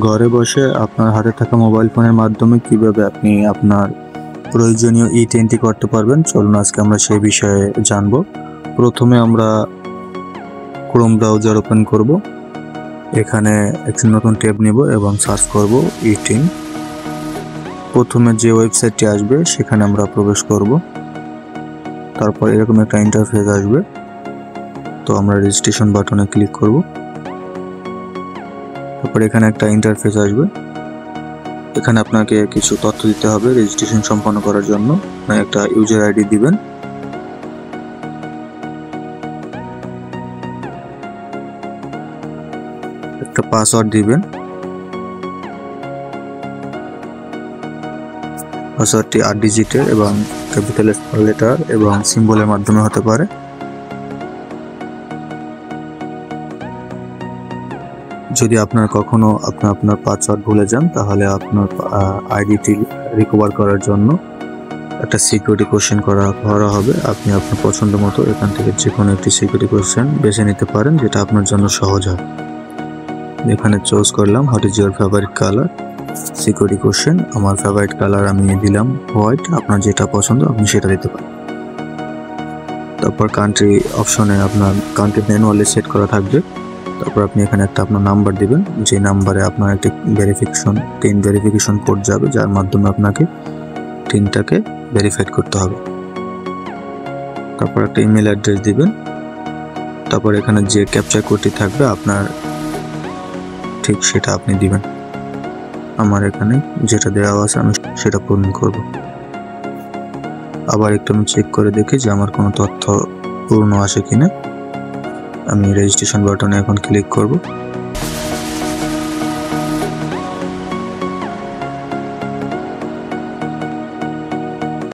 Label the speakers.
Speaker 1: ঘরে বসে আপনার হাতে থাকা মোবাইল ফোনের মাধ্যমে কিভাবে আপনি আপনার প্রয়োজনীয় ই-10টি করতে পারবেন, চলুন আজকে আমরা সেই বিষয়ে জানব। প্রথমে আমরা ক্রোম ব্রাউজার ওপেন করব। এখানে একটি নতুন ট্যাব নিব এবং সার্চ করব ই10। প্রথমে যে ওয়েবসাইটটি আসবে সেখানে আমরা প্রবেশ করব। তারপর এরকম একটা ইন্টারফেস আসবে, তো আমরা রেজিস্ট্রেশন বাটনে ক্লিক করব। তারপর এখানে একটা ইন্টারফেস আসবে, এখানে আপনাকে কিছু তথ্য দিতে হবে রেজিস্ট্রেশন সম্পন্ন করার জন্য। একটা ইউজার আইডি দিবেন, একটা পাসওয়ার্ড দিবেন। পাসওয়ার্ডটি 8 ডিজিটের এবং ক্যাপিটাল স্মল লেটার এবং সিম্বলের মাধ্যমে হতে পারে। যদি আপনার কখনো আপনার পাসওয়ার্ড ভুলে যান, তাহলে আপনার আইডিটি রিকভার করার জন্য একটা সিকিউরিটি কোশ্চেন করা হবে। আপনি আপনার পছন্দ মতো এখান থেকে যে কোনো একটি সিকিউরিটি কোশ্চেন বেছে নিতে পারেন, যেটা আপনার জন্য সহজ হয়। এখানে চুজ করলাম what is your favourite colour security question. আমার ফেভারিট কালার আমি দিলাম হোয়াইট। আপনার যেটা পছন্দ আপনি সেটা দিতে পারেন। তারপর কান্ট্রি অপশনে আপনার কান্ট্রি ম্যানুয়ালি সেট করা থাকবে। তারপর আপনি এখানে একটা আপনার নাম্বার দিবেন, যে নাম্বারে আপনার একটি ভেরিফিকেশন কোড যাবে, যার মাধ্যমে আপনাকে টিনটাকে ভেরিফাইড করতে হবে। তারপর একটা ইমেল অ্যাড্রেস দিবেন। তারপর এখানে যে ক্যাপচা কোডটি থাকবে আপনার ঠিক সেটা আপনি দিবেন। আমার এখানে যেটা দেওয়া আছে আমি সেটা পূরণ করব। আবার একটু আমি চেক করে দেখি যে আমার কোনো তথ্য পূর্ণ আসে কিনা। আমি রেজিস্ট্রেশন বাটনে এখন ক্লিক করব।